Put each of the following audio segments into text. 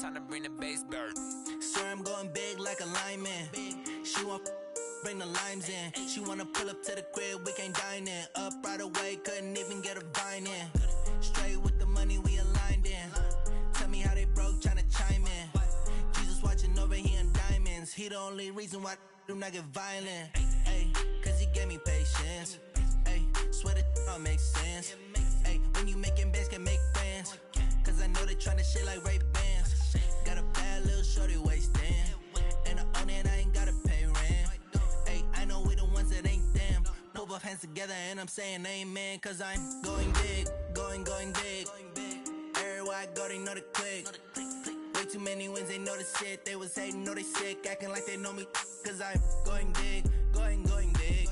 Time to bring the bass bird. Swear I'm going big like a lineman. She want bring the limes in. She wanna pull up to the crib, we can't dine in. Up right away, couldn't even get a vine in. Straight with the money we aligned in. Tell me how they broke, tryna chime in. Jesus watching over here in diamonds. He the only reason why I do not get violent. Ay, cause he gave me patience. Ay, swear that all makes sense. Ay, when you making bands, can make friends. Cause I know they tryna shit like Ray-Bans. Got a bad little shorty wasting. And I own it, I ain't gotta pay rent. Ay, I know we the ones that ain't them. Put both hands together and I'm saying amen. Cause I'm going big, going big. Everywhere I go, they know the click. Way too many wins, they know the shit. They was hating, know they sick, acting like they know me. Cause I'm going big, going big.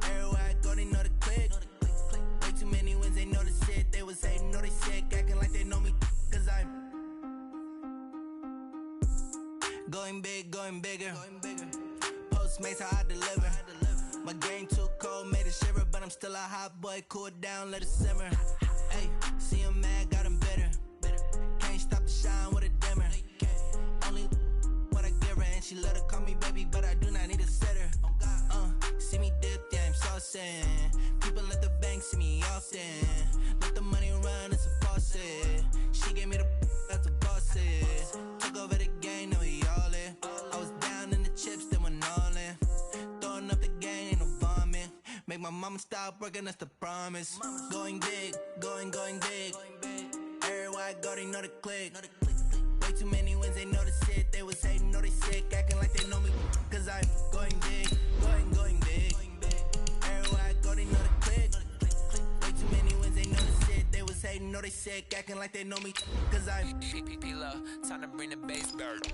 Everywhere I go, they know the click. Way too many wins, they know the shit. They was hating, know they sick, acting like they know me. Cause I'm going big, going bigger. Postmates, how I deliver. My game too cold, made it shiver. But I'm still a hot boy, cool it down, let it simmer. Hey, see him mad, got him bitter. Can't stop the shine with a dimmer. Only what I give her, and she let her call me baby, but I do not need a sitter. See me dip, yeah, I'm saucing. People at the bank see me often. Let the money run, it's a faucet. She gave me the that's a bosses. Took over the game, now we all in. I was down in the chips, then went all in. Throwing up the game, ain't no vomit. Make my mama stop working, that's the promise. Going big, going big. Everywhere I go, they know the click. Way too many wins, they know the shit. They was hating, know they sick, acting like they know me. Cause I'm going big, going big. Everywhere I go, they know the click. Way too many wins, they know the shit. They was hating, know they sick, acting like they know me. Cause I'm Time to bring the bass bird.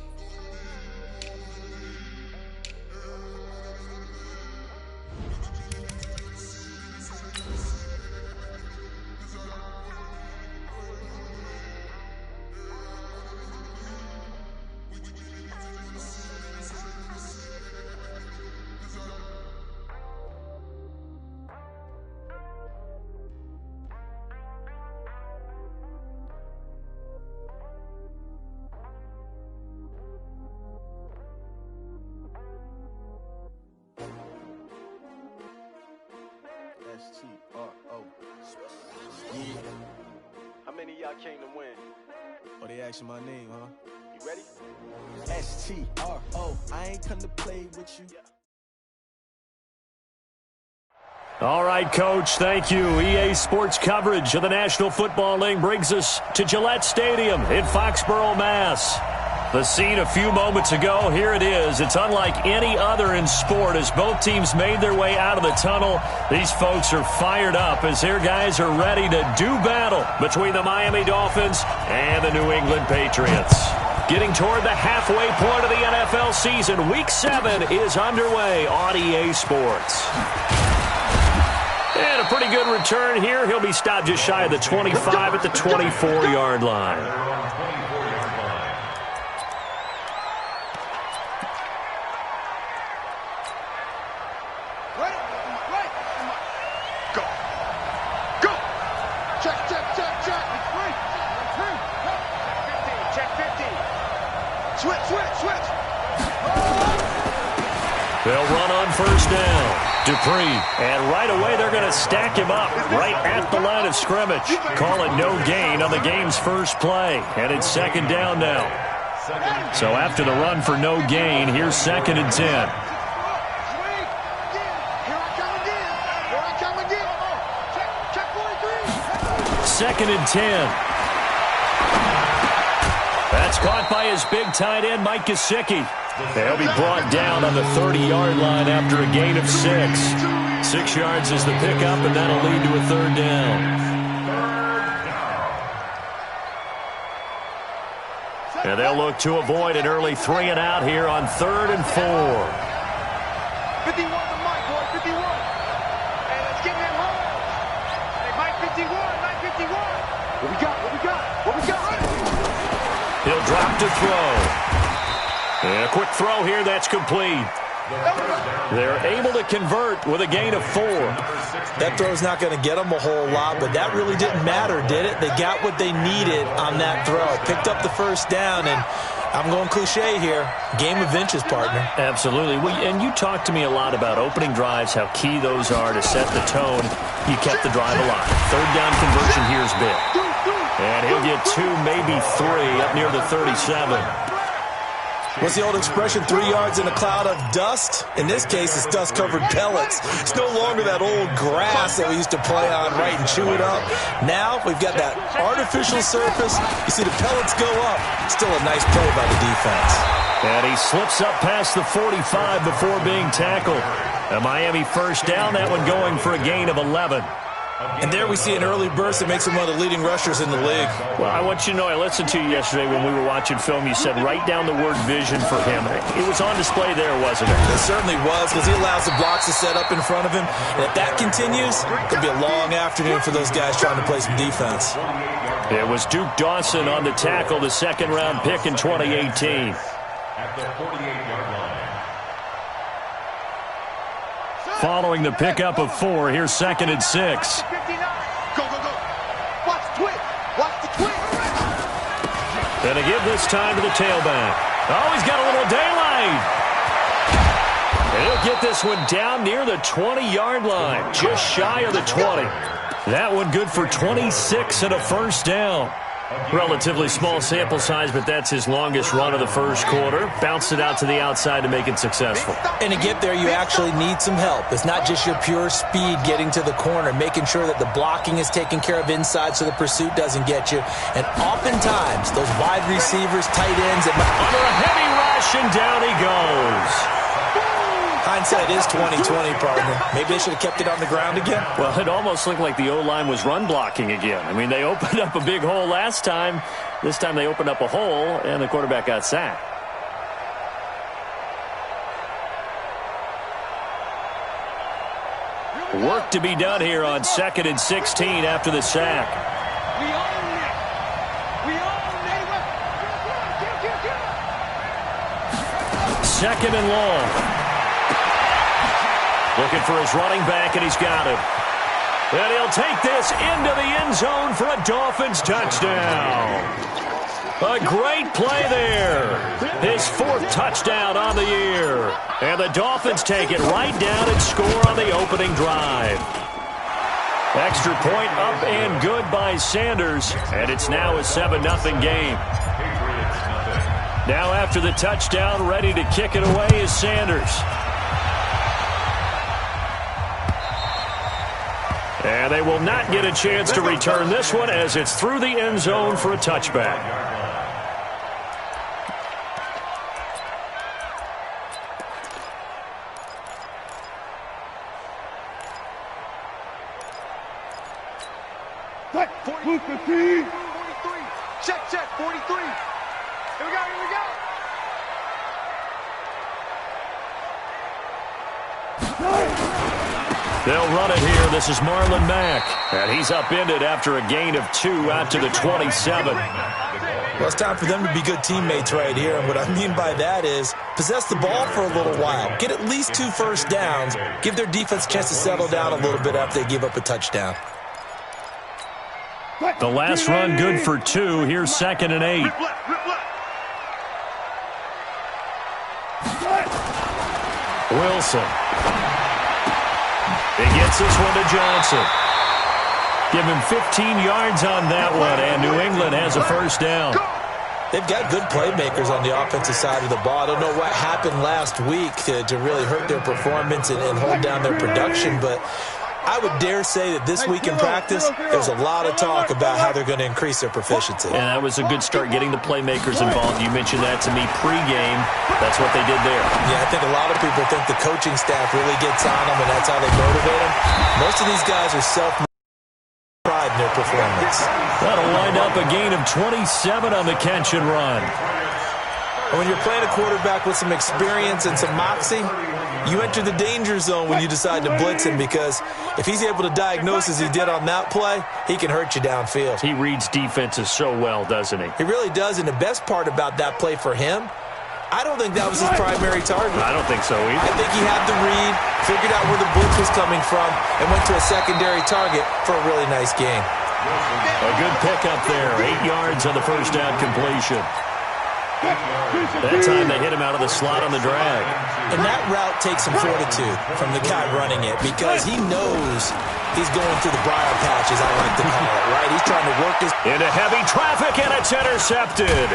S-T-R-O. Yeah. How many of y'all came to win? Oh, they asking my name, huh? You ready? S-T-R-O. I ain't come to play with you. All right, Coach, thank you. EA Sports coverage of the National Football League brings us to Gillette Stadium in Foxborough, Mass. The scene a few moments ago, here it is. It's unlike any other in sport as both teams made their way out of the tunnel. These folks are fired up as their guys are ready to do battle between the Miami Dolphins and the New England Patriots. Getting toward the halfway point of the NFL season, Week 7 is underway on EA Sports. And a pretty good return here. He'll be stopped just shy of the 25 at the 24-yard line. They'll run on first down. Dupree. And right away, they're going to stack him up right at the line of scrimmage. Call it no gain on the game's first play. And it's second down now. So after the run for no gain, here's 2nd and 10. Second and 10. That's caught by his big tight end, Mike Gesicki. They'll be brought down on the 30-yard line after a gain of 6. 6 yards is the pickup, and that'll lead to a third down. And they'll look to avoid an early 3 and out here on 3rd and 4. 51 to Mike, boy, 51. Hey, let's get that home. Hey, Mike 51, Mike 51. What we got, what we got, what we got? He'll drop to throw. And a quick throw here, that's complete. They're able to convert with a gain of 4. That throw's not going to get them a whole lot, but that really didn't matter, did it? They got what they needed on that throw. Picked up the first down, and I'm going cliche here. Game of inches, partner. Absolutely. And you talked to me a lot about opening drives, how key those are to set the tone. You kept the drive alive. Third down conversion here is big. And he'll get 2, maybe 3 up near the 37. What's the old expression, 3 yards in a cloud of dust? In this case, it's dust-covered pellets. It's no longer that old grass that we used to play on, right, and chew it up. Now we've got that artificial surface. You see the pellets go up. Still a nice play by the defense. And he slips up past the 45 before being tackled. A Miami first down, that one going for a gain of 11. And there we see an early burst that makes him one of the leading rushers in the league. Well, I want you to know, I listened to you yesterday when we were watching film. You said write down the word vision for him. It was on display there, wasn't it? It certainly was, because he allows the blocks to set up in front of him. And if that continues, it could be a long afternoon for those guys trying to play some defense. It was Duke Dawson on the tackle, the second-round pick in 2018. At the 48-yard line. Following the pickup of 4, here's 2nd and 6. Go, go, go. Watch the twist. Watch the twist. Gonna give this time to the tailback. Oh, he's got a little daylight. And he'll get this one down near the 20-yard line, just shy of the 20. That one good for 26 and a first down. Relatively small sample size, but that's his longest run of the first quarter. Bounced it out to the outside to make it successful. And to get there, you actually need some help. It's not just your pure speed getting to the corner, making sure that the blocking is taken care of inside so the pursuit doesn't get you. And oftentimes, those wide receivers, tight ends, under a heavy rush, and down he goes. Hindsight is 20/20, partner. Maybe they should have kept it on the ground again. Well, it almost looked like the O-line was run blocking again. I mean, they opened up a big hole last time. This time they opened up a hole, and the quarterback got sacked. Work to be done here on 2nd and 16 after the sack. We own it. We own it. 2nd and long. Looking for his running back, and he's got him. And he'll take this into the end zone for a Dolphins touchdown. A great play there. His 4th touchdown on the year. And the Dolphins take it right down and score on the opening drive. Extra point up and good by Sanders. And it's now a 7-0 game. Now after the touchdown, ready to kick it away is Sanders. And they will not get a chance to return this one as it's through the end zone for a touchback. Check, 43. Check, 43. Here we go. They'll run it here. This is Marlon Mack. And he's upended after a gain of 2 out to the 27. Well, it's time for them to be good teammates right here. And what I mean by that is possess the ball for a little while. Get at least 2 first downs. Give their defense a chance to settle down a little bit after they give up a touchdown. The last run good for 2. Here's 2nd and 8. Wilson. He gets this one to Johnson. Give him 15 yards on that one, and New England has a first down. They've got good playmakers on the offensive side of the ball. I don't know what happened last week to really hurt their performance and hold down their production, but I would dare say that this week in practice, there's a lot of talk about how they're going to increase their proficiency. And that was a good start, getting the playmakers involved. You mentioned that to me pregame. That's what they did there. Yeah, I think a lot of people think the coaching staff really gets on them, and that's how they motivate them. Most of these guys are self-pride in their performance. That'll wind up a gain of 27 on the catch and run. And when you're playing a quarterback with some experience and some moxie, you enter the danger zone when you decide to blitz him, because if he's able to diagnose as he did on that play, he can hurt you downfield. He reads defenses so well, doesn't he? He really does, and the best part about that play for him I don't think that was his primary target. I don't think so either. I think he had the read, figured out where the blitz was coming from, and went to a secondary target for a really nice gain. A good pickup there. 8 yards on the first down completion. That time they hit him out of the slot on the drag. And that route takes some fortitude from the guy running it because he knows he's going through the briar patch, as I like to call it, right? He's trying to work his... Into heavy traffic, and it's intercepted.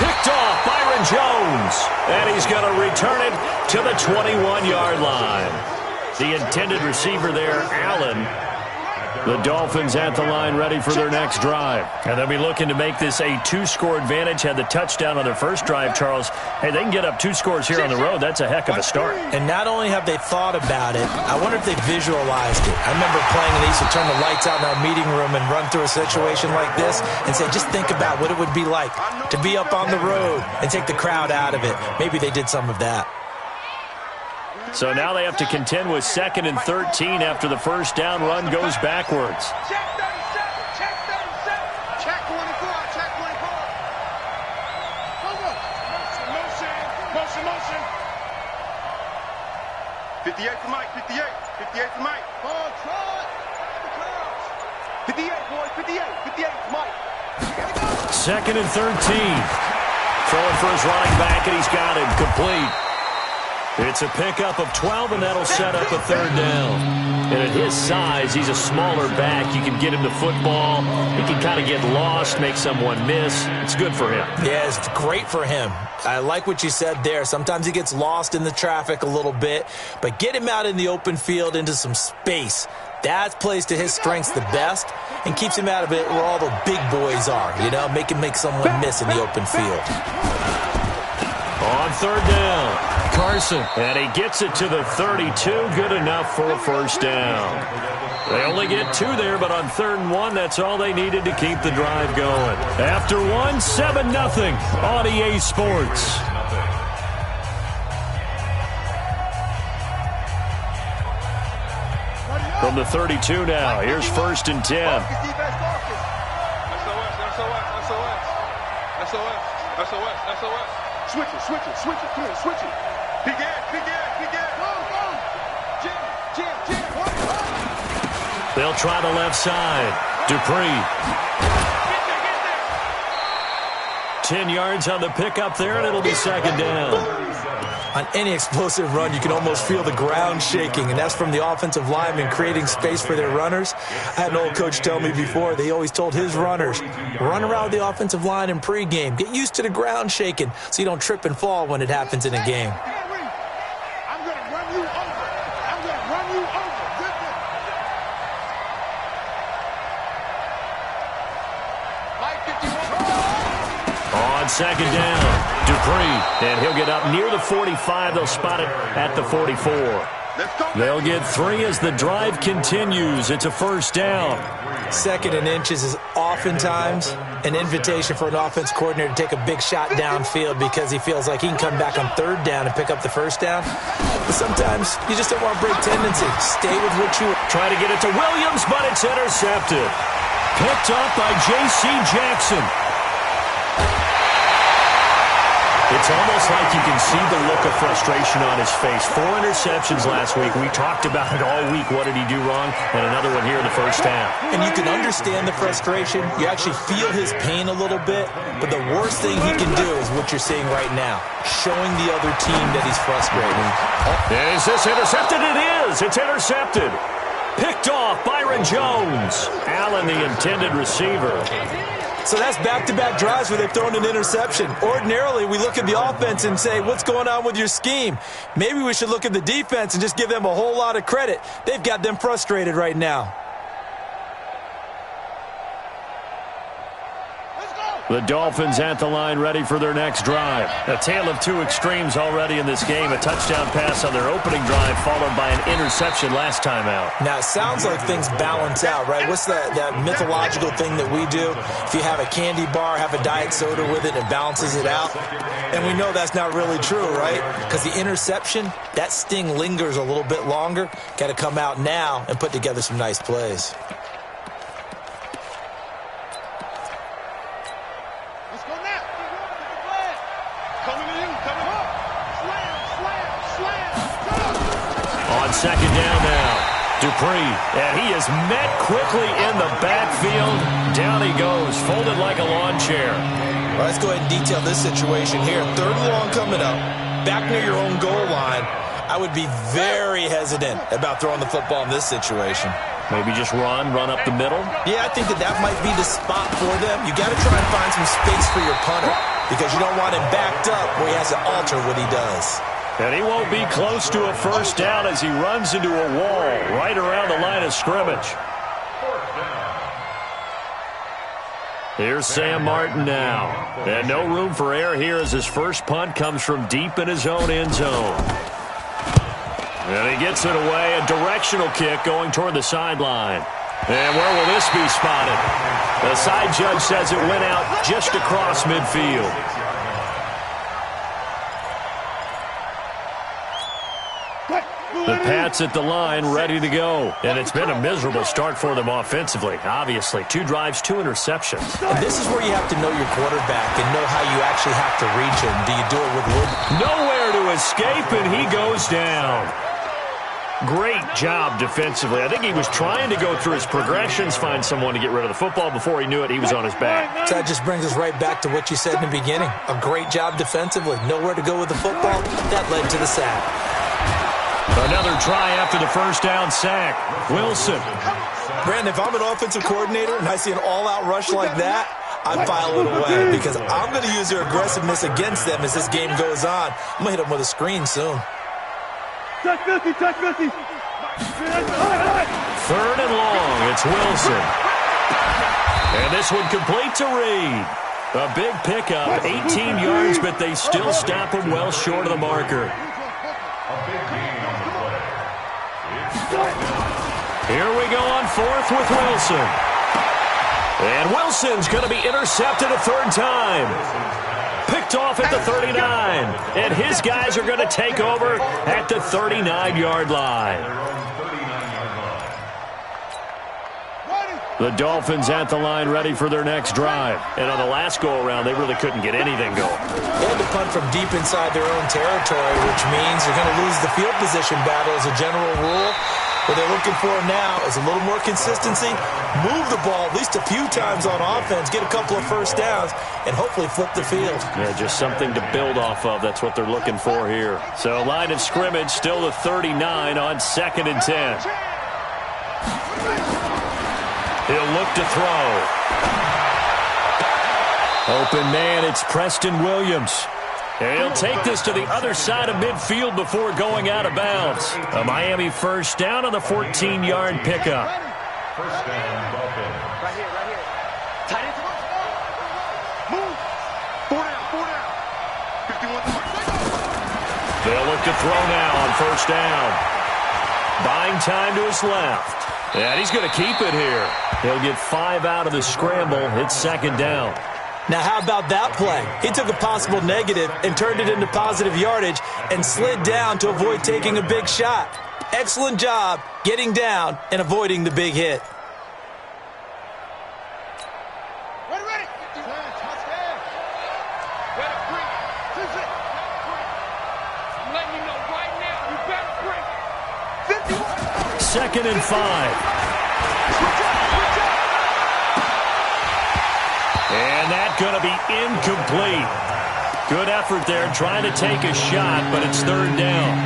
Picked off Byron Jones. And he's going to return it to the 21-yard line. The intended receiver there, Allen. The Dolphins at the line ready for their next drive. And they'll be looking to make this a 2-score advantage. Had the touchdown on their first drive, Charles. Hey, they can get up 2 scores here on the road. That's a heck of a start. And not only have they thought about it, I wonder if they visualized it. I remember playing and they used to turn the lights out in our meeting room and run through a situation like this and say, just think about what it would be like to be up on the road and take the crowd out of it. Maybe they did some of that. So now they have to contend with 2nd and 13 after the first down run goes backwards. Check 37, check 37, check 24, check 24. Motion. 58 for Mike, 58 for Mike. 58, boys, 58 for Mike. 2nd and 13. Throwing for his running back, and he's got it complete. It's a pickup of 12, and that'll set up a 3rd down. And at his size, he's a smaller back. You can get him the football. He can kind of get lost, make someone miss. It's good for him. Yeah, it's great for him. I like what you said there. Sometimes he gets lost in the traffic a little bit, but get him out in the open field into some space. That plays to his strengths the best and keeps him out of it where all the big boys are, you know, make someone miss in the open field. On 3rd down, Carson. And he gets it to the 32. Good enough for a first down. They only get 2 there, but on 3rd and 1, that's all they needed to keep the drive going. After 1, 7-0 on EA Sports. From the 32 now, here's 1st and 10. SOS. Switch it. Come on, switch it. Big air. Jam. They'll try the left side. Dupree. 10 yards on the pickup there, and it'll be 2nd down. On any explosive run, you can almost feel the ground shaking, and that's from the offensive linemen creating space for their runners. I had an old coach tell me before, they always told his runners, run around the offensive line in pregame. Get used to the ground shaking so you don't trip and fall when it happens in a game. I'm going to run you over. On 2nd down, Dupree, and he'll get up near the 45. They'll spot it at the 44. They'll get 3 as the drive continues. It's a first down. 2nd and inches is oftentimes an invitation for an offense coordinator to take a big shot downfield because he feels like he can come back on 3rd down and pick up the first down. But sometimes you just don't want to break tendency. Stay with what you... Try to get it to Williams, but it's intercepted. Picked up by J.C. Jackson. It's almost like you can see the look of frustration on his face. 4 interceptions last week. We talked about it all week. What did he do wrong? And another one here in the first half. And you can understand the frustration. You actually feel his pain a little bit. But the worst thing he can do is what you're seeing right now, showing the other team that he's frustrated. Is this intercepted? It is. It's intercepted. Picked off Byron Jones. Allen, the intended receiver. So that's back-to-back drives where they've thrown an interception. Ordinarily, we look at the offense and say, what's going on with your scheme? Maybe we should look at the defense and just give them a whole lot of credit. They've got them frustrated right now. The Dolphins at the line ready for their next drive. A tale of 2 extremes already in this game. A touchdown pass on their opening drive followed by an interception last time out. Now, it sounds like things balance out, right? What's that mythological thing that we do? If you have a candy bar, have a diet soda with it, it balances it out. And we know that's not really true, right? Because the interception, that sting lingers a little bit longer. Got to come out now and put together some nice plays. Coming to you. on second down now. Dupree, and he is met quickly in the backfield. Down he goes, folded like a lawn chair. Well, let's go ahead and detail this situation here. 3rd and long coming up, back near your own goal line. I would be very hesitant about throwing the football in this situation. Maybe just run up the middle? Yeah, I think that might be the spot for them. You got to try and find some space for your punter because you don't want him backed up where he has to alter what he does. And he won't be close to a first down as he runs into a wall right around the line of scrimmage. Here's Sam Martin now. And no room for error here as his first punt comes from deep in his own end zone. And he gets it away, a directional kick going toward the sideline. And where will this be spotted? The side judge says it went out just across midfield. The Pats at the line, ready to go. And it's been a miserable start for them offensively, obviously. 2 drives, 2 interceptions. And this is where you have to know your quarterback and know how you actually have to reach him. Do you do it with wood? Nowhere to escape, and he goes down. Great job defensively. I think he was trying to go through his progressions, find someone to get rid of the football. Before he knew it, he was on his back. So that just brings us right back to what you said in the beginning. A great job defensively. Nowhere to go with the football. That led to the sack. Another try after the first down sack. Wilson. Brandon, if I'm an offensive coordinator and I see an all-out rush like that, I file it away because I'm going to use their aggressiveness against them as this game goes on. I'm going to hit them with a screen soon. Touch 50, touch 50. 3rd and long. It's Wilson. And this one complete to Reed. A big pickup, 18 yards, but they still stop him well short of the marker. Here we go on 4th with Wilson. And Wilson's going to be intercepted a 3rd time. Picked off at the 39. And his guys are going to take over at the 39-yard line. The Dolphins at the line ready for their next drive. And on the last go-around, they really couldn't get anything going. They had to punt from deep inside their own territory, which means they're going to lose the field position battle as a general rule. What they're looking for now is a little more consistency, move the ball at least a few times on offense, get a couple of first downs, and hopefully flip the field. Yeah, just something to build off of. That's what they're looking for here. So line of scrimmage still the 39 on 2nd and 10. He'll look to throw. Open man, it's Preston Williams. And he'll take this to the other side of midfield before going out of bounds. A Miami first down on the 14-yard pickup. First down, Dolphins. Right here. Tight end. Move. 4 down. 51 yards. They'll look to throw now on first down. Buying time to his left. And he's going to keep it here. He'll get 5 out of the scramble. It's 2nd down. Now, how about that play? He took a possible negative and turned it into positive yardage and slid down to avoid taking a big shot. Excellent job getting down and avoiding the big hit. Ready. Touchdown. Better break. I'm letting you know right now, you better break. 51. 2nd and 5. And that's going to be incomplete. Good effort there trying to take a shot, but it's 3rd down.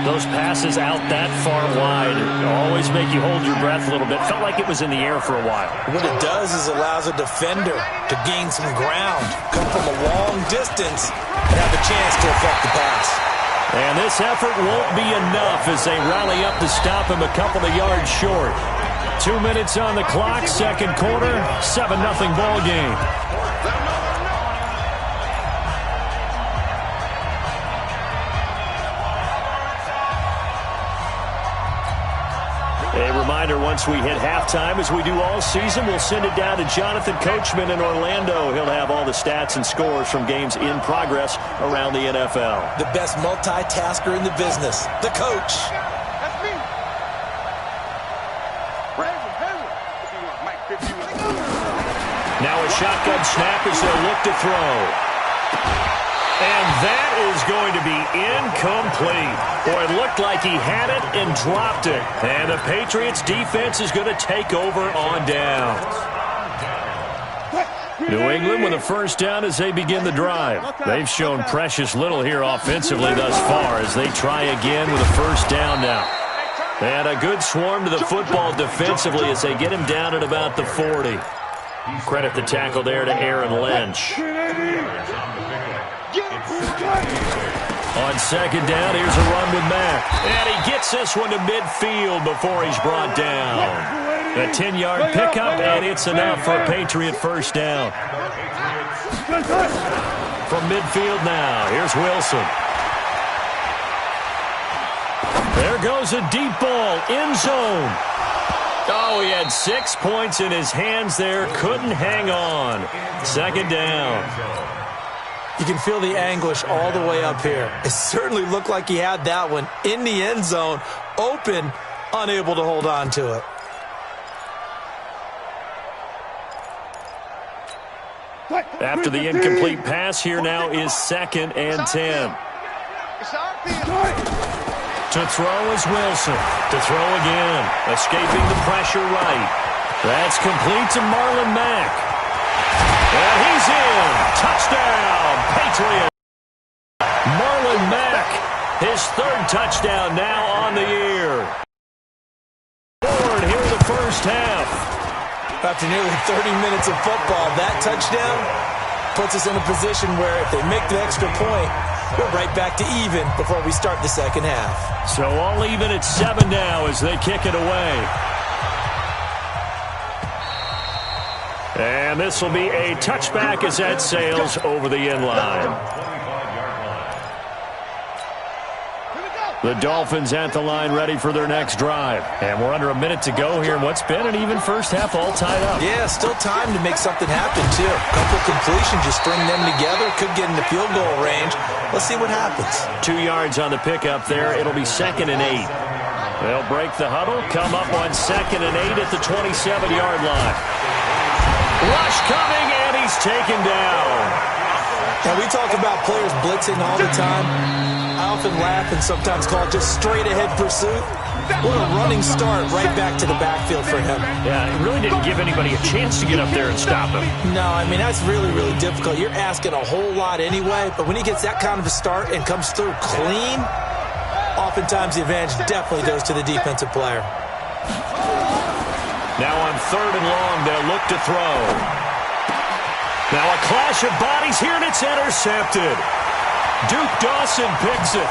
Those passes out that far wide always make you hold your breath a little bit. Felt like it was in the air for a while. What it does is allows a defender to gain some ground, come from a long distance, and have a chance to affect the pass. And this effort won't be enough as they rally up to stop him a couple of yards short. 2 minutes on the clock, 2nd quarter, 7-0 ball game. A reminder, once we hit halftime, as we do all season, we'll send it down to Jonathan Coachman in Orlando. He'll have all the stats and scores from games in progress around the NFL. The best multitasker in the business, the coach. That's me. Now a shotgun snap as they'll look to throw. And that is going to be incomplete. Boy, it looked like he had it and dropped it. And the Patriots defense is going to take over on downs. New England with a first down as they begin the drive. They've shown precious little here offensively thus far as they try again with a first down now. And a good swarm to the football defensively as they get him down at about the 40. Credit the tackle there to Aaron Lynch. On second down, here's a run with Mack. And he gets this one to midfield before he's brought down. A 10-yard pickup, and it's enough for a Patriot first down. From midfield now, here's Wilson. There goes a deep ball, end zone. Oh, he had 6 points in his hands there, couldn't hang on. Second down. You can feel the anguish all the way up here. It certainly looked like he had that one in the end zone, open, unable to hold on to it. After the incomplete pass, here now is 2nd and 10. To throw is Wilson. To throw again. Escaping the pressure right. That's complete to Marlon Mack. And he's in. Touchdown, Patriots. Marlon Mack, his 3rd touchdown now on the year. Forward here in the first half. After nearly 30 minutes of football, that touchdown puts us in a position where if they make the extra point, we're right back to even before we start the second half. So all even at 7 now as they kick it away. And this will be a touchback as that sails over the end line. The Dolphins at the line ready for their next drive. And we're under a minute to go here in what's been an even first half all tied up. Yeah, still time to make something happen, too. A couple completions, just string them together. Could get in the field goal range. Let's see what happens. 2 yards on the pickup there. It'll be 2nd and 8. They'll break the huddle, come up on 2nd and 8 at the 27-yard line. Rush coming, and he's taken down. Now, we talk about players blitzing all the time. I often laugh and sometimes call it just straight-ahead pursuit. What a running start right back to the backfield for him. Yeah, it really didn't give anybody a chance to get up there and stop him. No, I mean, that's really, really difficult. You're asking a whole lot anyway, but when he gets that kind of a start and comes through clean, oftentimes the advantage definitely goes to the defensive player. Now on 3rd and long, they'll look to throw. Now a clash of bodies here, and it's intercepted. Duke Dawson picks it.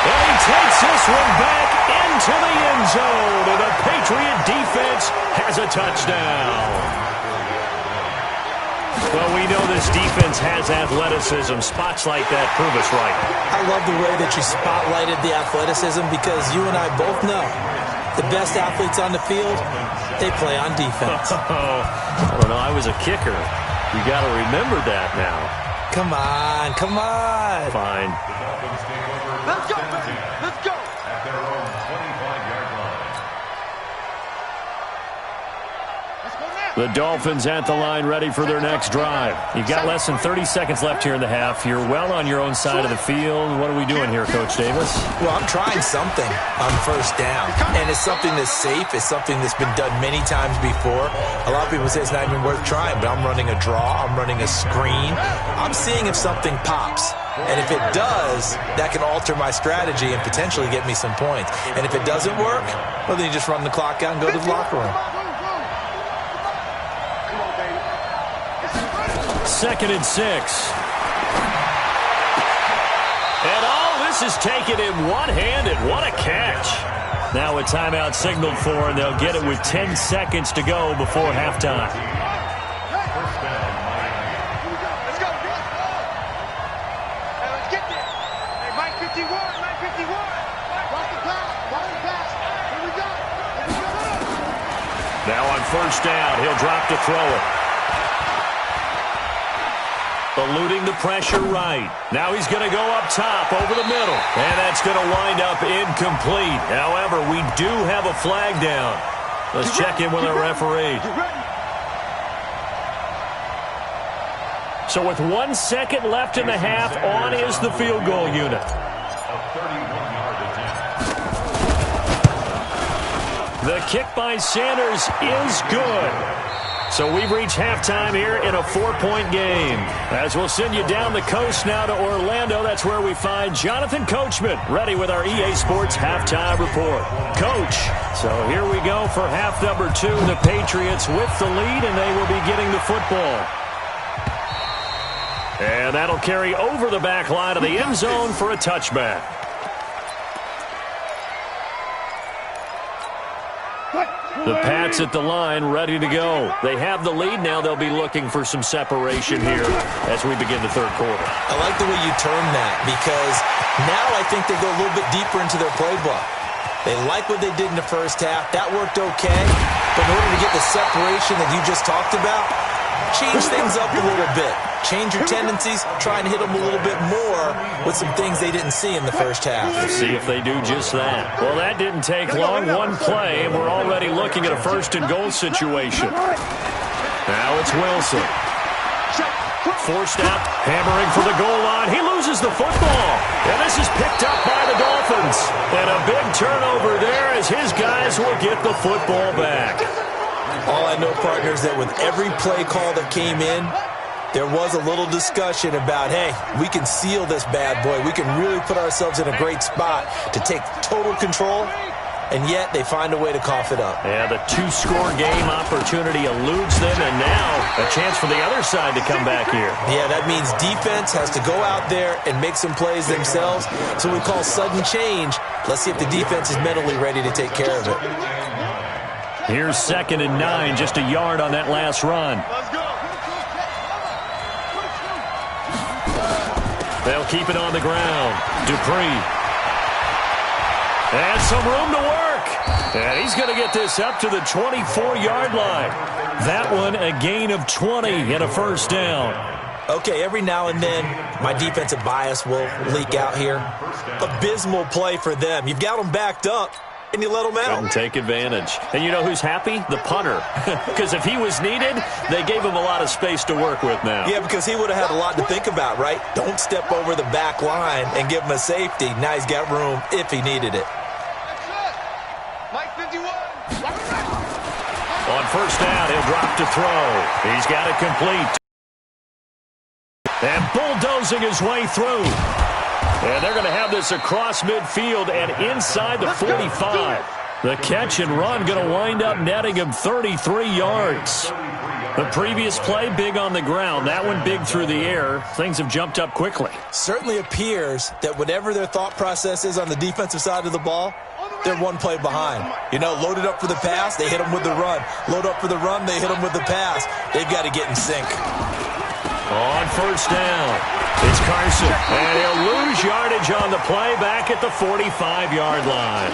And he takes this one back into the end zone, and the Patriot defense has a touchdown. Well, we know this defense has athleticism. Spots like that prove us right. I love the way that you spotlighted the athleticism because you and I both know the best athletes on the field, they play on defense. I don't know. I was a kicker. You got to remember that now. Come on, come on. Fine. Let's go, baby. Let's go. At their own 25-yard line. Let's go now. The Dolphins at the line ready for their next drive. You've got less than 30 seconds left here in the half. You're well on your own side of the field. What are we doing here, Coach Davis? Well, I'm trying something on first down, and it's something that's safe. It's something that's been done many times before. A lot of people say it's not even worth trying, but I'm running a draw. I'm running a screen. I'm seeing if something pops. And if it does, that can alter my strategy and potentially get me some points. And if it doesn't work, well, then you just run the clock out and go to the locker room. 2nd and 6. And all this is taken in one-handed. What a catch. Now a timeout signaled for, and they'll get it with 10 seconds to go before halftime. Let's go. Hey, let's get there. Hey, Mike 51, Mike 51. Watch the pass, watch the pass. Here we go. Here we go. Now on first down, he'll drop to throw it. Eluding the pressure right. Now he's going to go up top over the middle. And that's going to wind up incomplete. However, we do have a flag down. Let's check in with our referee. So with 1 second left in the half, on is the field goal unit. The kick by Sanders is good. So we've reached halftime here in a 4-point game. As we'll send you down the coast now to Orlando, that's where we find Jonathan Coachman ready with our EA Sports halftime report. Coach, so here we go for half number 2. The Patriots with the lead, and they will be getting the football. And that'll carry over the back line of the end zone for a touchback. The Pats at the line, ready to go. They have the lead now. They'll be looking for some separation here as we begin the third quarter. I like the way you term that, because now I think they go a little bit deeper into their playbook. They like what they did in the first half. That worked okay. But in order to get the separation that you just talked about, change things up a little bit. Change your tendencies. Try and hit them a little bit more with some things they didn't see in the first half. We'll see if they do just that. Well, that didn't take long. One play, and we're already looking at a first-and-goal situation. Now it's Wilson. Forced out, hammering for the goal line. He loses the football. And this is picked up by the Dolphins. And a big turnover there as his guys will get the football back. All I know, partners, that with every play call that came in, there was a little discussion about, hey, we can seal this bad boy. We can really put ourselves in a great spot to take total control, and yet they find a way to cough it up. Yeah, the 2-score game opportunity eludes them, and now a chance for the other side to come back here. Yeah, that means defense has to go out there and make some plays themselves. So we call sudden change. Let's see if the defense is mentally ready to take care of it. Here's 2nd and 9, just a yard on that last run. They'll keep it on the ground. Dupree. And some room to work. And he's going to get this up to the 24-yard line. That one a gain of 20 and a first down. Okay, every now and then my defensive bias will leak out here. Abysmal play for them. You've got them backed up, and you let them out. Couldn't take advantage. And you know who's happy? The punter. Because if he was needed, they gave him a lot of space to work with now. Yeah, because he would have had a lot to think about, right? Don't step over the back line and give him a safety. Now he's got room if he needed it. On first down, he'll drop to throw. He's got it complete. And bulldozing his way through. And they're going to have this across midfield and inside the 45. The catch and run going to wind up netting him 33 yards. The previous play, big on the ground. That one big through the air. Things have jumped up quickly. Certainly appears that whatever their thought process is on the defensive side of the ball, they're one play behind. You know, loaded up for the pass, they hit them with the run. Load up for the run, they hit them with the pass. They've got to get in sync. On first down, it's Carson. And he'll lose yardage on the play back at the 45-yard line.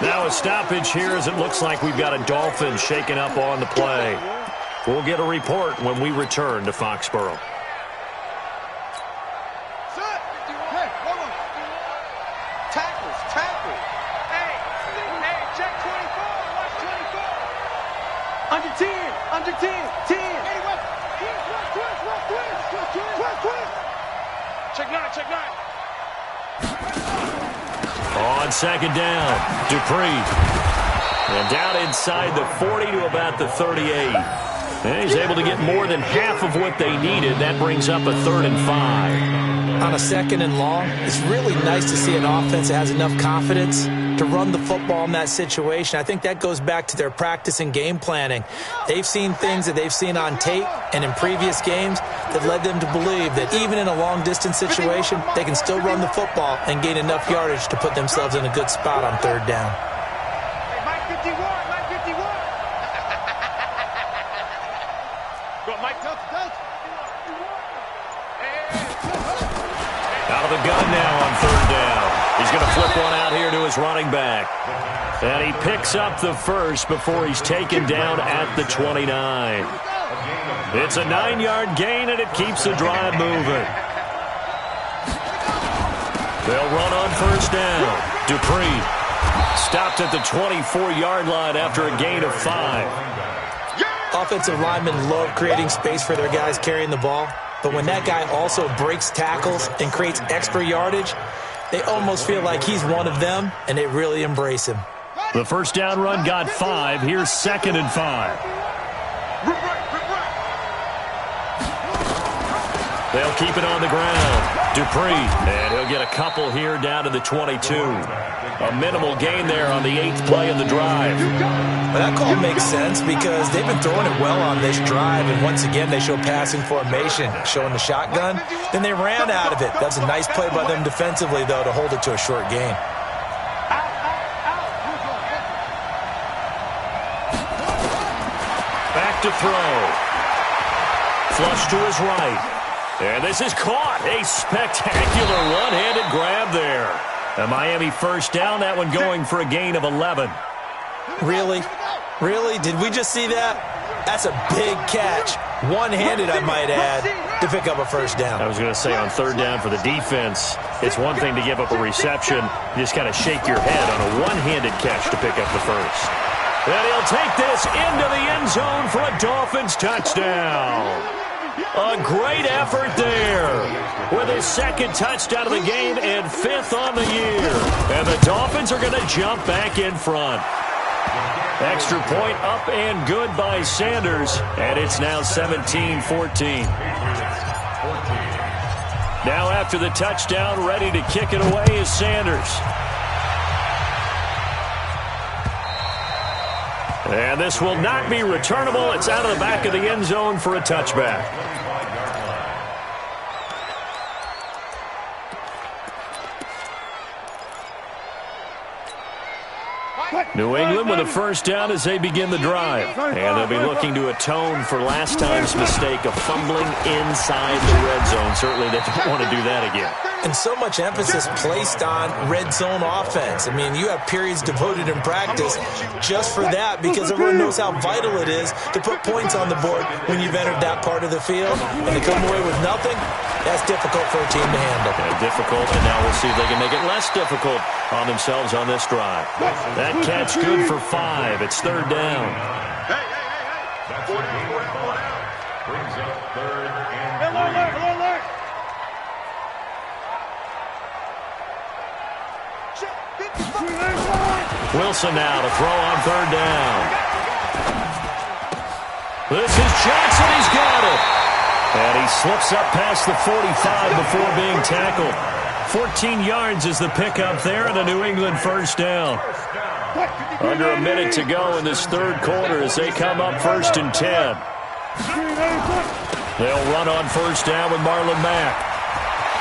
Now a stoppage here as it looks like we've got a Dolphin shaking up on the play. We'll get a report when we return to Foxborough. Under 10, under 10, 10. Check 9, check 9. On second down, Dupree. And down inside the 40 to about the 38. And he's able to get more than half of what they needed. That brings up a 3rd and 5. On a 2nd and long, it's really nice to see an offense that has enough confidence to run the football in that situation. I think that goes back to their practice and game planning. They've seen things that they've seen on tape and in previous games that led them to believe that even in a long-distance situation, they can still run the football and gain enough yardage to put themselves in a good spot on 3rd down. Hey, Mike 51, Mike 51. Go, Mike. Out of the gun now on 3rd down. He's going to flip one out here to his running back. And he picks up the first before he's taken down at the 29. It's a 9-yard gain, and it keeps the drive moving. They'll run on first down. Dupree stopped at the 24-yard line after a gain of 5. Offensive linemen love creating space for their guys carrying the ball. but when that guy also breaks tackles and creates extra yardage, they almost feel like he's one of them, and they really embrace him. The first down run got 5. Here's 2nd and 5. They'll keep it on the ground. Dupree, and he'll get a couple here down to the 22. A minimal gain there on the 8th play of the drive. But that call makes sense because they've been throwing it well on this drive, and once again they show passing formation, showing the shotgun. Then they ran out of it. That's a nice play by them defensively, though, to hold it to a short gain. Back to throw. Flush to his right. And this is caught. A spectacular one-handed grab there. A Miami first down, that one going for a gain of 11. Really? Really? Did we just see that? That's a big catch. One-handed, I might add, to pick up a first down. I was going to say on 3rd down for the defense, it's one thing to give up a reception. You just kind of shake your head on a one-handed catch to pick up the first. And he'll take this into the end zone for a Dolphins touchdown. A great effort there with his 2nd touchdown of the game and 5th on the year. And the Dolphins are going to jump back in front. Extra point up and good by Sanders, and it's now 17-14. Now after the touchdown, ready to kick it away is Sanders. And this will not be returnable. It's out of the back of the end zone for a touchback. New England with a first down as they begin the drive. And they'll be looking to atone for last time's mistake of fumbling inside the red zone. Certainly they don't want to do that again. And so much emphasis placed on red zone offense. I mean, you have periods devoted in practice just for that because everyone knows how vital it is to put points on the board when you've entered that part of the field. And to come away with nothing, that's difficult for a team to handle. Difficult, and now we'll see if they can make it less difficult on themselves on this drive. That catch good for 5. It's 3rd down. Hey. That's a gain of 5. Brings up 3rd and 3. Wilson now to throw on 3rd down. This is Johnson. He's got it. And he slips up past the 45 before being tackled. 14 yards is the pickup there and a New England first down. Under a minute to go in this 3rd quarter as they come up 1st and 10. They'll run on 1st down with Marlon Mack.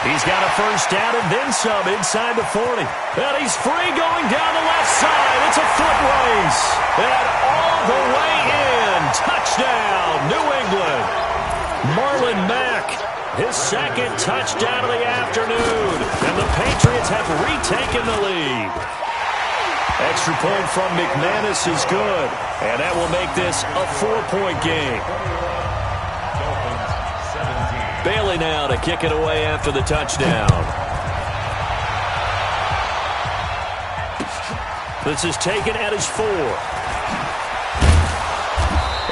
He's got a first down and then some inside the 40. And he's free going down the left side. It's a foot race. And all the way in. Touchdown, New England. Marlon Mack, his 2nd touchdown of the afternoon. And the Patriots have retaken the lead. Extra point from McManus is good. And that will make this a 4-point game. Bailey now to kick it away after the touchdown. This is taken at his 4.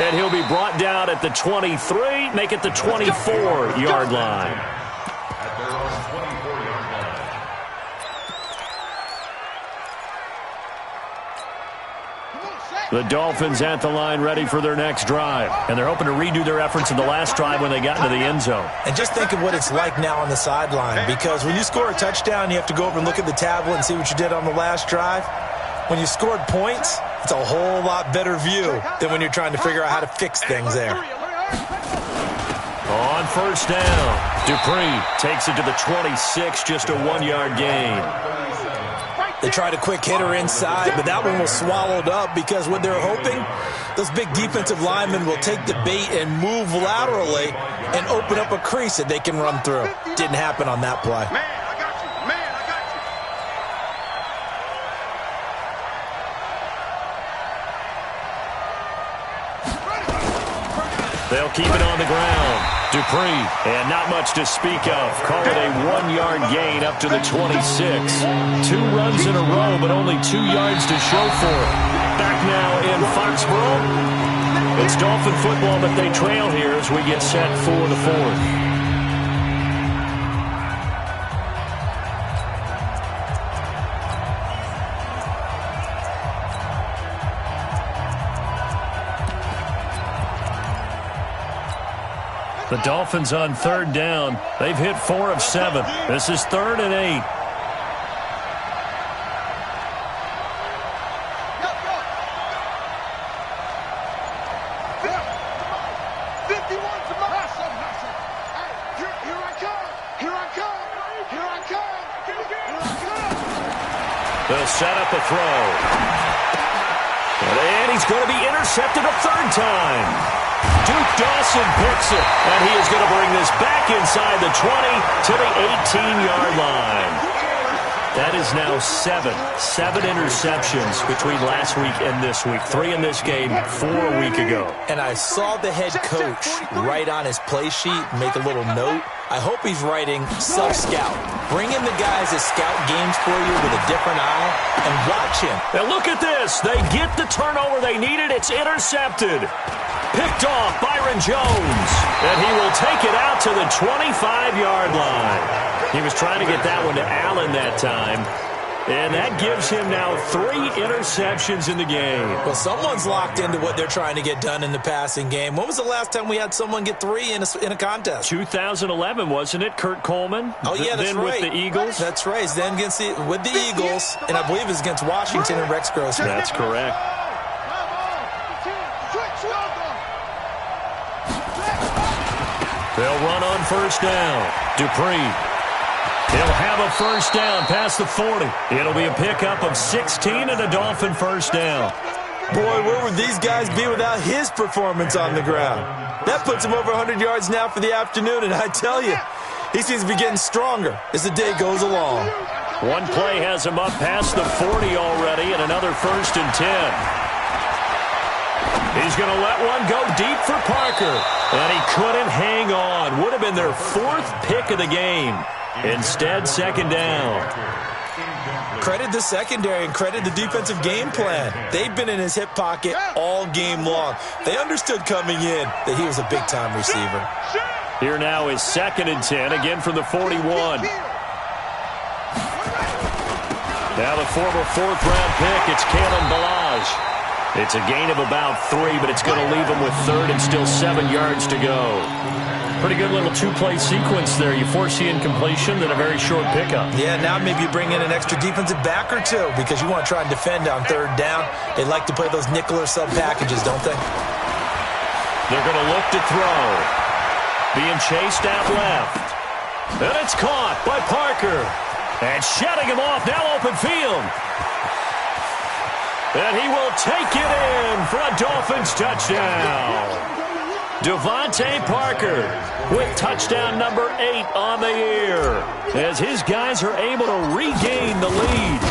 And he'll be brought down at the 23, make it the 24-yard line. At their own 24-yard line. The Dolphins at the line ready for their next drive. And they're hoping to redo their efforts in the last drive when they got into the end zone. And just think of what it's like now on the sideline, because when you score a touchdown, you have to go over and look at the tablet and see what you did on the last drive. When you scored points, it's a whole lot better view than when you're trying to figure out how to fix things there. On 1st down, Dupree takes it to the 26, just a 1-yard gain. They tried a quick hitter inside, but that one was swallowed up because what they're hoping, those big defensive linemen will take the bait and move laterally and open up a crease that they can run through. Didn't happen on that play. Man, I got you. Man, I got you. They'll keep it on the ground. Dupree, and not much to speak of. Call it a 1-yard gain up to the 26. 2 runs in a row, but only 2 yards to show for it. Back now in Foxborough. It's Dolphin football, but they trail here as we get set for the 4th. The Dolphins on 3rd down. They've hit 4 of 7. This is 3rd and 8. They'll set up a throw. And he's going to be intercepted a 3rd time. Duke Dawson picks it, and he is going to bring this back inside the 20 to the 18-yard line. That is now 7 interceptions between last week and this week. 3 in this game, 4 a week ago. And I saw the head coach write on his play sheet, make a little note. I hope he's writing self-scout. Bring in the guys that scout games for you with a different eye and watch him. And look at this. They get the turnover they needed. It's intercepted. Picked off Byron Jones. And he will take it out to the 25-yard line. He was trying to get that one to Allen that time. And that gives him now 3 interceptions in the game. Well, someone's locked into what they're trying to get done in the passing game. When was the last time we had someone get 3 in a contest? 2011, wasn't it? Kurt Coleman? Oh, yeah, that's then right. With the Eagles? That's right. Then with the Eagles, and I believe it was against Washington and Rex Grossman. That's correct. They'll run on 1st down. Dupree. He'll have a 1st down past the 40. It'll be a pickup of 16 and a Dolphin 1st down. Boy, where would these guys be without his performance on the ground? That puts him over 100 yards now for the afternoon, and I tell you, he seems to be getting stronger as the day goes along. One play has him up past the 40 already, and another 1st and 10. He's going to let one go deep for Parker, and he couldn't hang on. Would have been their 4th pick of the game. Instead, 2nd down. Credit the secondary and credit the defensive game plan. They've been in his hip pocket all game long. They understood coming in that he was a big-time receiver. Here now is 2nd and 10, again from the 41. Now the former 4th-round pick, it's Kalen Ballage. It's a gain of about 3, but it's going to leave him with 3rd and still 7 yards to go. Pretty good little 2-play sequence there. You force the incompletion, then a very short pickup. Yeah, now maybe you bring in an extra defensive back or 2 because you want to try and defend on 3rd down. They like to play those nickel or sub packages, don't they? They're going to look to throw. Being chased out left. And it's caught by Parker. And shutting him off, now open field. And he will take it in for a Dolphins touchdown. Devontae Parker with touchdown number 8 on the year as his guys are able to regain the lead.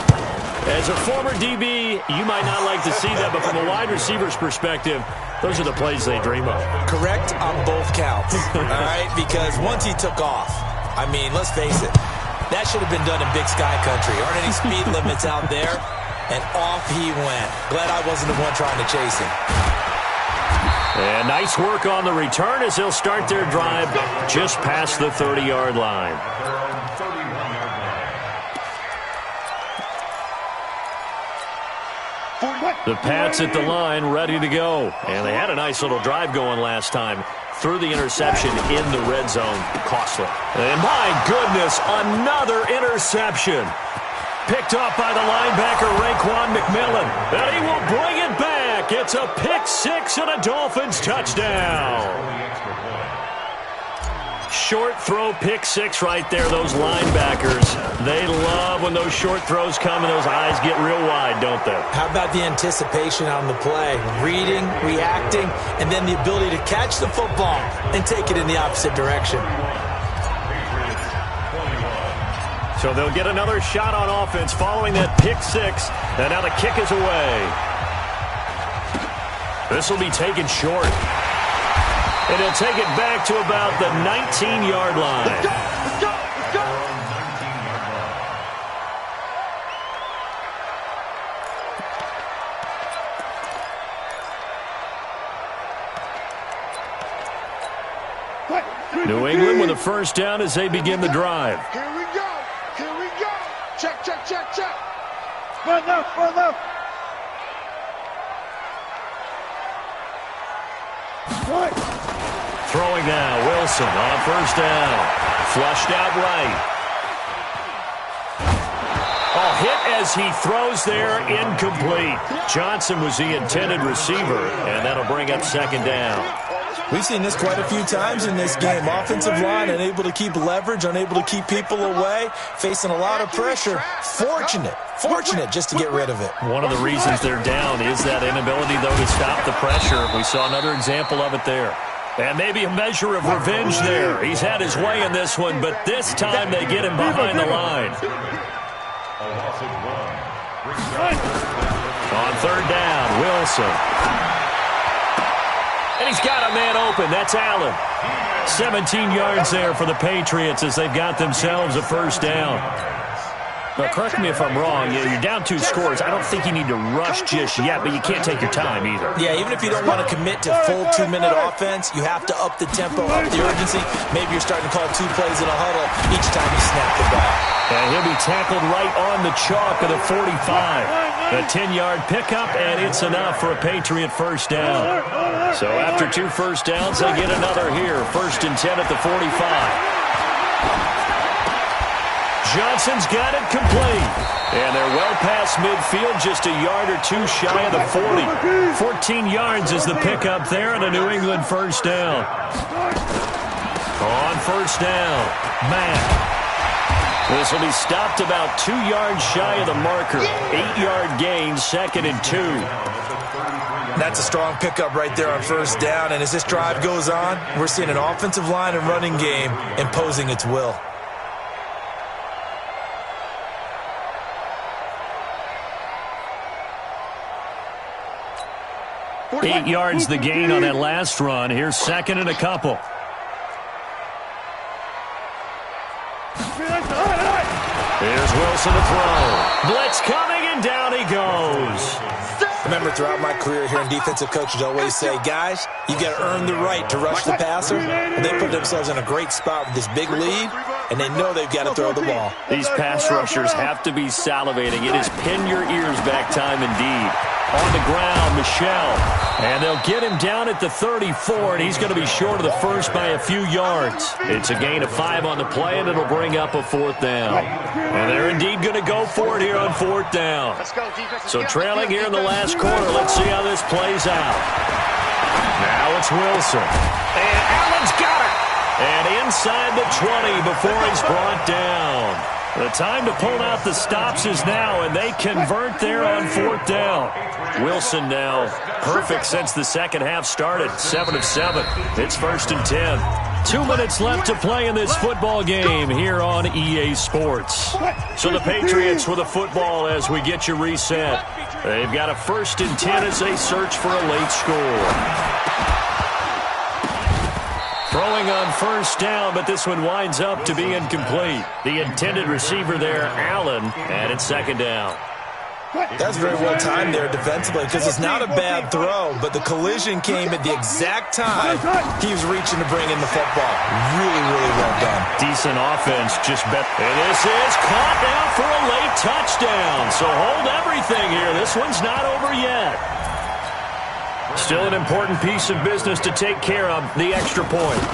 As a former DB, you might not like to see that, but from a wide receiver's perspective, those are the plays they dream of. Correct on both counts, all right? Because once he took off, I mean, let's face it, that should have been done in Big Sky Country. Aren't any speed limits out there? And off he went. Glad I wasn't the one trying to chase him. And nice work on the return as they'll start their drive just past the 30-yard line. The Pats at the line, ready to go. And they had a nice little drive going last time. Threw the interception in the red zone. Costly. And my goodness, another interception. Picked off by the linebacker, Raekwon McMillan. And he will bring it back. It's a pick 6 and a Dolphins touchdown. Short throw, pick 6 right there. Those linebackers, they love when those short throws come and those eyes get real wide, don't they? How about the anticipation on the play? Reading, reacting, and then the ability to catch the football and take it in the opposite direction. So they'll get another shot on offense following that pick 6. And now the kick is away. This will be taken short. And he'll take it back to about the 19-yard line. Let's go! Let's go! Let's go! New England with a first down as they begin the drive. Here we go. Here we go. Check, check, check, check. Run left, run left. Throwing now, Wilson on first down. Flushed out right. Hit as he throws there, incomplete. Johnson was the intended receiver, and that'll bring up second down. We've seen this quite a few times in this game. Offensive line unable to keep leverage, unable to keep people away, facing a lot of pressure. Fortunate just to get rid of it. One of the reasons they're down is that inability, though, to stop the pressure. We saw another example of it there. And maybe a measure of revenge there. He's had his way in this one, but this time they get him behind the line. On third down, Wilson. And he's got a man open. That's Allen. 17 yards there for the Patriots as they've got themselves a first down. Now, correct me if I'm wrong. You're down 2 scores. I don't think you need to rush just yet, but you can't take your time either. Yeah, even if you don't want to commit to full 2-minute offense, you have to up the tempo, up the urgency. Maybe you're starting to call 2 plays in a huddle each time you snap the ball. And he'll be tackled right on the chalk of the 45. A 10-yard pickup, and it's enough for a Patriot first down. So after 2 first downs, they get another here. 1st and 10 at the 45. Johnson's got it complete. And they're well past midfield, just a yard or 2 shy of the 40. 14 yards is the pickup there, and a New England first down. On first down, Matt. This will be stopped about 2 yards shy of the marker. 8-yard gain, 2nd and 2. That's a strong pickup right there on first down. And as this drive goes on, we're seeing an offensive line and running game imposing its will. 8 yards the gain on that last run. Here's 2nd and a couple. Here's Wilson to throw. Blitz coming, and down he goes. Remember, throughout my career here in defensive coaches always say, guys, you got to earn the right to rush the passer. And they put themselves in a great spot with this big lead, and they know they've got to throw the ball. These pass rushers have to be salivating. It is pin your ears back time indeed. On the ground, Michel. And they'll get him down at the 34, and he's going to be short of the first by a few yards. It's a gain of 5 on the play, and it'll bring up a 4th down. And they're indeed going to go for it here on 4th down. So trailing here in the last quarter, let's see how this plays out. Now it's Wilson. And Allen's got it. And inside the 20 before he's brought down. The time to pull out the stops is now, and they convert there on 4th down. Wilson now perfect since the second half started. 7 of 7. It's 1st and 10. 2 minutes left to play in this football game here on EA Sports. So the Patriots with a football as we get you reset. They've got a 1st and 10 as they search for a late score. Throwing on first down, but this one winds up to be incomplete. The intended receiver there, Allen, and it's 2nd down. That's very well timed there defensively because it's not a bad throw, but the collision came at the exact time he was reaching to bring in the football. Really, really well done. Decent offense, just bet. And this is caught now for a late touchdown. So hold everything here. This one's not over yet. Still an important piece of business to take care of, the extra point.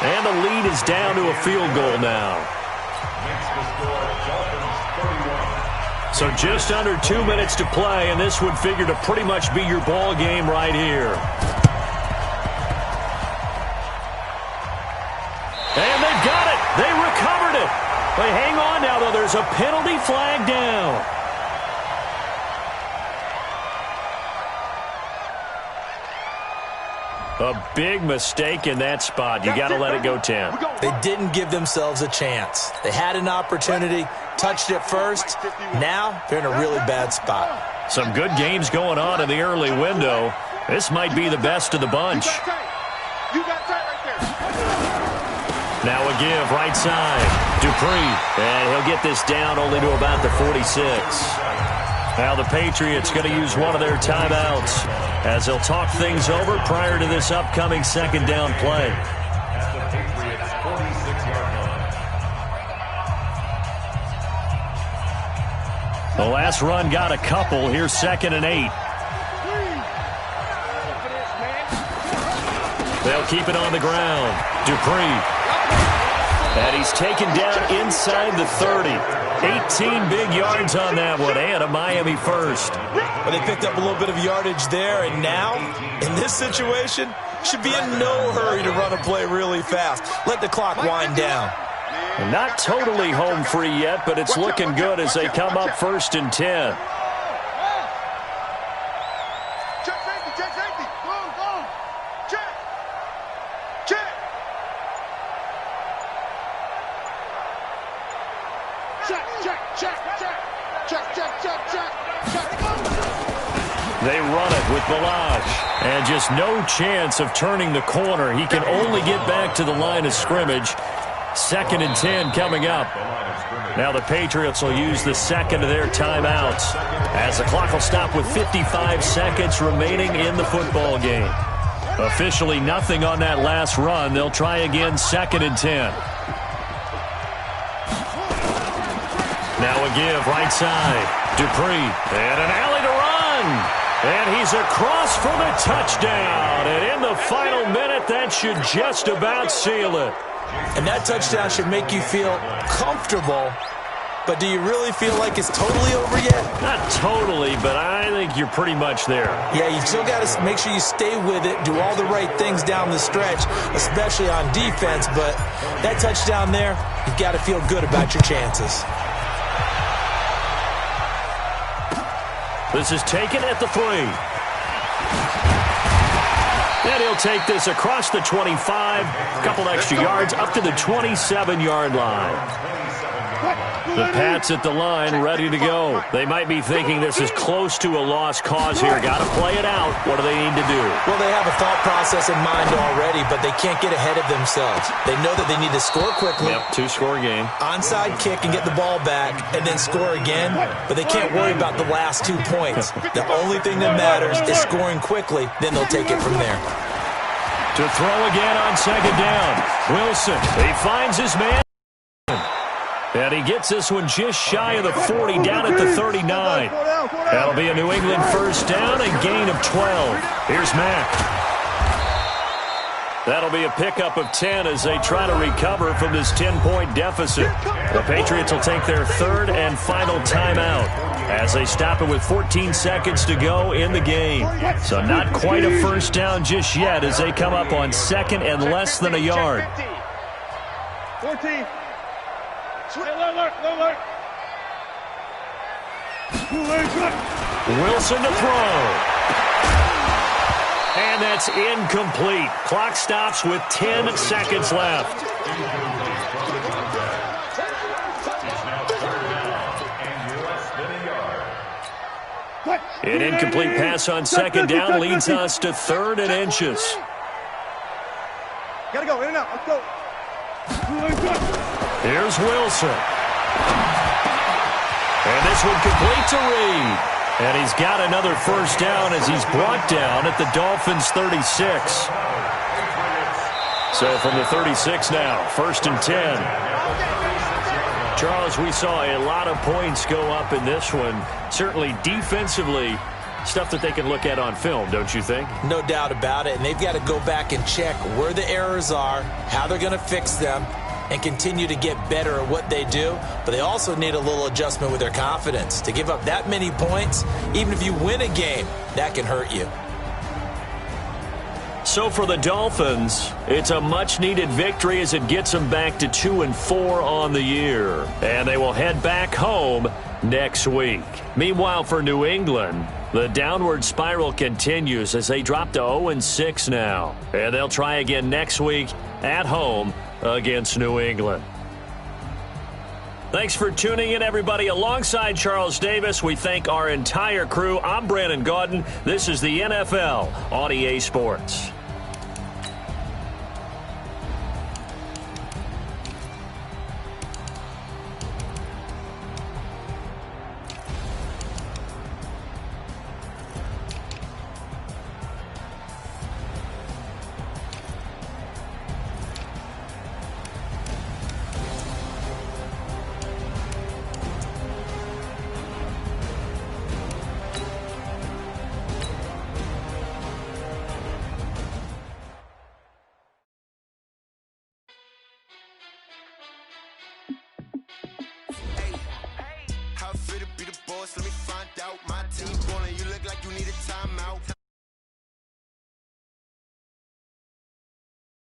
And the lead is down to a field goal now. So just under 2 minutes to play, and this would figure to pretty much be your ball game right here. And they've got it. They recovered it. They hang on now, though. There's a penalty flag down. A big mistake in that spot. You got to let it go, Tim. They didn't give themselves a chance. They had an opportunity, touched it first. Now they're in a really bad spot. Some good games going on in the early window. This might be the best of the bunch. Now a give, right side. Dupree. And he'll get this down only to about the 46. Now the Patriots going to use one of their timeouts as they'll talk things over prior to this upcoming 2nd down play. The last run got a couple. Here's 2nd and 8. They'll keep it on the ground. Dupree. And he's taken down inside the 30. 18 big yards on that one, and a Miami first. Well, they picked up a little bit of yardage there, and now, in this situation, should be in no hurry to run a play really fast. Let the clock wind down. Not totally home free yet, but it's looking good as they come up 1st and 10. Check safety, check safety. Go, go. Check. Check. Check, check, check, check. Check, check, check, check. Check. They run it with Balaj. And just no chance of turning the corner. He can only get back to the line of scrimmage. 2nd and 10 coming up. Now the Patriots will use the second of their timeouts as the clock will stop with 55 seconds remaining in the football game. Officially nothing on that last run. They'll try again 2nd and 10. Now a give right side. Dupree and an alley to run. And he's across for the touchdown. And in the final minute, that should just about seal it. And that touchdown should make you feel comfortable. But do you really feel like it's totally over yet? Not totally, but I think you're pretty much there. Yeah, you still got to make sure you stay with it, do all the right things down the stretch, especially on defense. But that touchdown there, you've got to feel good about your chances. This is taken at the 3. And he'll take this across the 25, a couple extra yards, up to the 27-yard line. The Pats at the line, ready to go. They might be thinking this is close to a lost cause here. Got to play it out. What do they need to do? Well, they have a thought process in mind already, but they can't get ahead of themselves. They know that they need to score quickly. Yep, 2-score game. Onside kick and get the ball back, and then score again. But they can't worry about the last 2 points. The only thing that matters is scoring quickly. Then they'll take it from there. To throw again on 2nd down. Wilson, he finds his man. And he gets this one just shy of the 40, down at the 39. That'll be a New England first down, a gain of 12. Here's Mack. That'll be a pickup of 10 as they try to recover from this 10-point deficit. The Patriots will take their 3rd and final timeout as they stop it with 14 seconds to go in the game. So not quite a first down just yet as they come up on 2nd and less than a yard. 14. Wilson to throw. And that's incomplete. Clock stops with 10 seconds left. An incomplete pass on 2nd down leads us to 3rd and inches. Gotta go, in and out, let's go. Here's Wilson. And this one complete to Reed. And he's got another first down as he's brought down at the Dolphins' 36. So from the 36 now, 1st and 10. Charles, we saw a lot of points go up in this one. Certainly defensively, stuff that they can look at on film, don't you think? No doubt about it. And they've got to go back and check where the errors are, how they're going to fix them, and continue to get better at what they do. But they also need a little adjustment with their confidence. To give up that many points, even if you win a game, that can hurt you. So for the Dolphins, it's a much-needed victory as it gets them back to 2-4 on the year. And they will head back home next week. Meanwhile, for New England, the downward spiral continues as they drop to 0-6 now. And they'll try again next week at home against New England. Thanks for tuning in, everybody. Alongside Charles Davis, we thank our entire crew. I'm Brandon Gaudin. This is the NFL on EA Sports. fit to be the boss, let me find out. My team ballin', you look like you need a timeout.